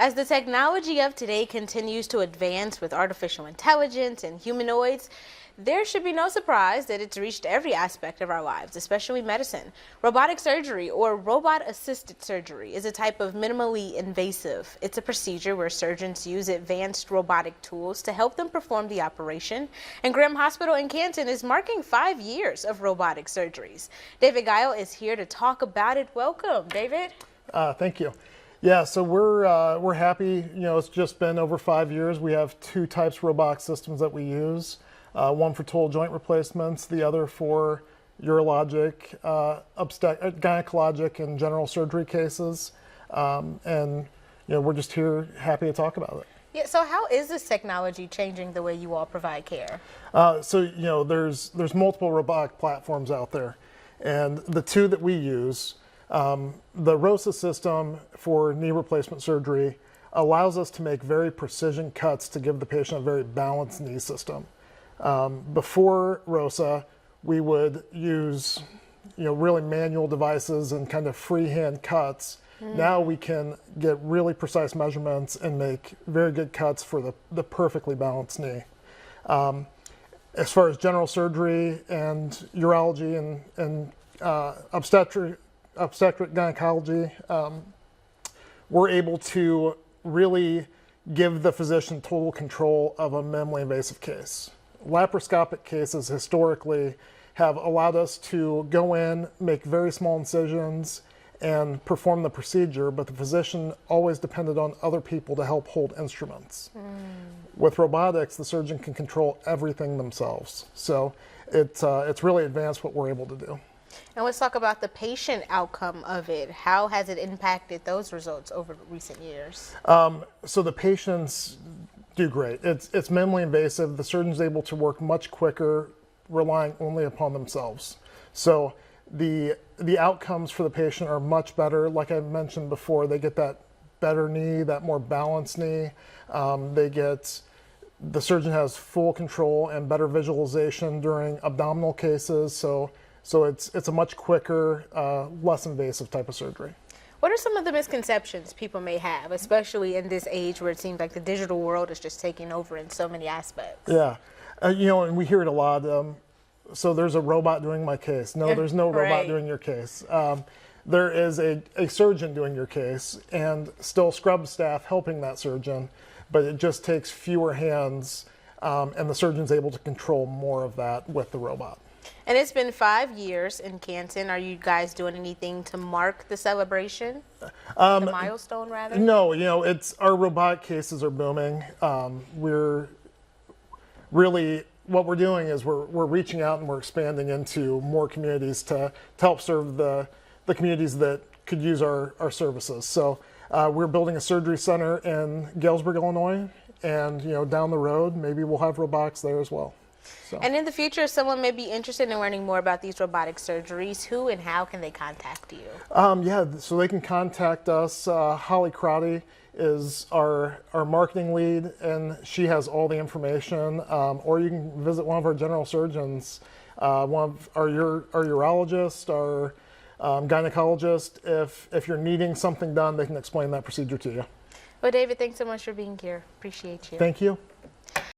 As the technology of today continues to advance with artificial intelligence and humanoids, there should be no surprise that it's reached every aspect of our lives, especially medicine. Robotic surgery, or robot-assisted surgery, is a type of minimally invasive. It's a procedure where surgeons use advanced robotic tools to help them perform the operation. And Graham Hospital in Canton is marking 5 years of robotic surgeries. David Guile is here to talk about it. Welcome, David. Thank you. Yeah, so we're happy. You know, it's just been over 5 years. We have two types of robotic systems that we use. One for total joint replacements, the other for urologic, gynecologic, and general surgery cases. And you know, we're just here happy to talk about it. Yeah, so how is this technology changing the way you all provide care? So you know, there's multiple robotic platforms out there, and the two that we use, the ROSA system for knee replacement surgery allows us to make very precision cuts to give the patient a very balanced knee system. Before ROSA, we would use, you know, really manual devices and kind of freehand cuts. Now we can get really precise measurements and make very good cuts for the perfectly balanced knee. As far as general surgery and urology and obstetric gynecology, we're able to really give the physician total control of a minimally invasive case. Laparoscopic cases historically have allowed us to go in, make very small incisions, and perform the procedure, but the physician always depended on other people to help hold instruments. With robotics, the surgeon can control everything themselves. So it's really advanced what we're able to do. And let's talk about the patient outcome of it. How has it impacted those results over recent years? So the patients do great. It's minimally invasive. The surgeon's able to work much quicker, relying only upon themselves. So the outcomes for the patient are much better. Like I mentioned before, they get that better knee, that more balanced knee. The surgeon has full control and better visualization during abdominal cases. So it's a much quicker, less invasive type of surgery. What are some of the misconceptions people may have, especially in this age where it seems like the digital world is just taking over in so many aspects? Yeah, you know, and we hear it a lot. So there's a robot doing my case. No, there's no robot doing your case. There is a surgeon doing your case and still scrub staff helping that surgeon, but it just takes fewer hands, and the surgeon's able to control more of that with the robot. And it's been 5 years in Canton. Are you guys doing anything to mark the celebration? The milestone, rather? No, you know, our robotic cases are booming. We're really, what we're doing is we're reaching out and we're expanding into more communities to help serve the communities that could use our services. So we're building a surgery center in Galesburg, Illinois, and you know, down the road, maybe we'll have robotics there as well. So. And in the future, if someone may be interested in learning more about these robotic surgeries, who and how can they contact you? Yeah, so they can contact us. Holly Crotty is our marketing lead, and she has all the information. Or you can visit one of our general surgeons, one of our urologist, our gynecologist. If you're needing something done, they can explain that procedure to you. Well, David, thanks so much for being here. Appreciate you. Thank you.